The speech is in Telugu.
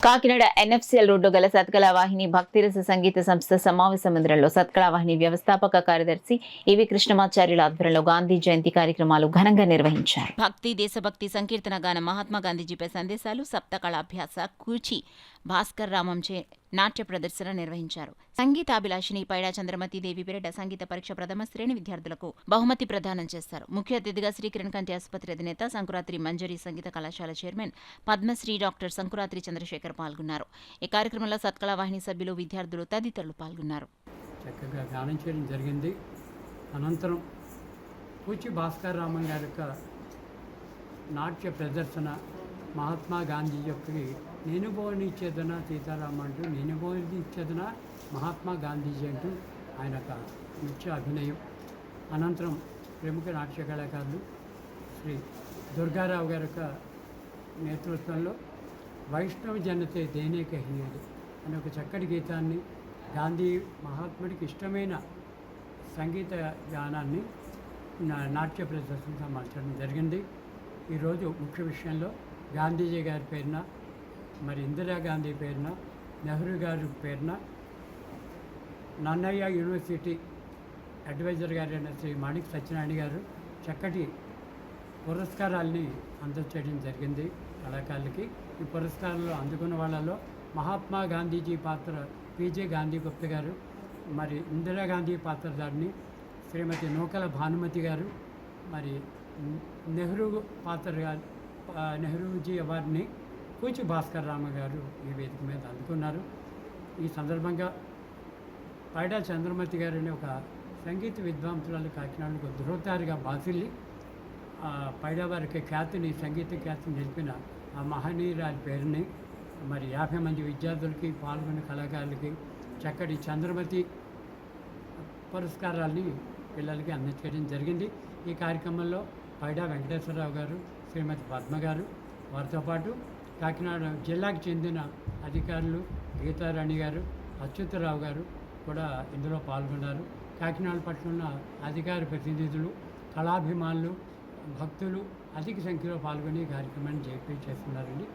కాకినాడ ఎన్ఎఫ్సిఎల్ రోడ్డు గల సత్కళావాహిని భక్తిరస సంగీత సంస్థ సమావేశ మందిరంలో సత్కళావాహిని వ్యవస్థాపక కార్యదర్శి ఈవి కృష్ణమాచార్యుల ఆధ్వర్యంలో గాంధీ జయంతి కార్యక్రమాలు ఘనంగా నిర్వహించారు. భక్తి, దేశభక్తి, సంకీర్తన గాన, మహాత్మా గాంధీజీపై సందేశాలు, సప్తకళాభ్యాస, కూచి, భాస్కర్ రామంచే నాట్య ప్రదర్శన నిర్వహించారు. సంగీతాభిలాషిని పైడా చంద్రమతీదేవి పేరిట సంగీత పరీక్ష ప్రథమ శ్రేణి విద్యార్థులకు బహుమతి ప్రదానం చేస్తారు. ముఖ్య అతిథిగా శ్రీకిరణ్ కంటి ఆసుపత్రి అధినేత, సంకురాత్రి మంజరి సంగీత కళాశాల చైర్మన్ పద్మశ్రీ డాక్టర్ సంకురాత్రి చంద్రశేఖర్ పాల్గొన్నారు. ఈ కార్యక్రమంలో సత్కళావాహిని సభ్యులు, విద్యార్థులు తదితరులు పాల్గొన్నారు. చక్కగా గానం చేయడం జరిగింది. అనంతరం కూచి భాస్కర్ రామన్ గారి యొక్క నాట్య ప్రదర్శన, మహాత్మా గాంధీ యొక్క నేను బోని ఇచ్చేదన సీతారామ అంటూ, నేను బోని ఇచ్చేదన మహాత్మా గాంధీజీ అంటూ ఆయన యొక్క నృత్య అభినయం. అనంతరం ప్రముఖ నాట్య కళాకారులు శ్రీ దుర్గారావు గారి యొక్క నేతృత్వంలో వైష్ణవ జనతే దేనే కహినేది అనే ఒక చక్కటి గీతాన్ని, గాంధీ మహాత్ముడికి ఇష్టమైన సంగీత గానాన్ని నాట్య ప్రదర్శనగా మార్చడం జరిగింది. ఈరోజు ముఖ్య విషయంలో గాంధీజీ గారి పేరున, మరి ఇందిరాగాంధీ పేరున, నెహ్రూ గారి పేరున నన్నయ్య యూనివర్సిటీ అడ్వైజర్ గారైన శ్రీ మాణిక్ సత్యనారాయణ గారు చక్కటి పురస్కారాల్ని అందచేయడం జరిగింది కళాకారులకి. ఈ పురస్కారాలు అందుకున్న వాళ్ళలో మహాత్మా గాంధీజీ పాత్ర పిజే గాంధీ గుప్త గారు, మరి ఇందిరాగాంధీ పాత్రధారిని శ్రీమతి నూకల భానుమతి గారు, మరి నెహ్రూ నెహ్రూజీ అవార్డుని కూచి భాస్కర్ రామ గారు ఈ వేదిక మీద అందుకున్నారు. ఈ సందర్భంగా పైడా చంద్రమతి గారిని ఒక సంగీత విద్వాంసురాలు కాకినాడకు ధృవతారిగా బాసిల్లి పైడా వారికి ఖ్యాతిని, సంగీత ఖ్యాతిని నిలిపిన ఆ మహనీయురాలి పేరుని మరి 50 మంది విద్యార్థులకి, పాల్గొన్న కళాకారులకి చక్కటి చంద్రమతి పురస్కారాల్ని పిల్లలకి అందచేయడం జరిగింది. ఈ కార్యక్రమంలో పైడా వెంకటేశ్వరరావు గారు, శ్రీమతి పద్మ గారు, వారితో పాటు కాకినాడ జిల్లాకు చెందిన అధికారులు గీతారాణి గారు, అచ్యుతరావు గారు కూడా ఇందులో పాల్గొన్నారు. కాకినాడ పట్టణంలో అధికార ప్రతినిధులు, కళాభిమానులు, భక్తులు అధిక సంఖ్యలో పాల్గొని కార్యక్రమాన్ని జయప్రదం చేస్తున్నారండి.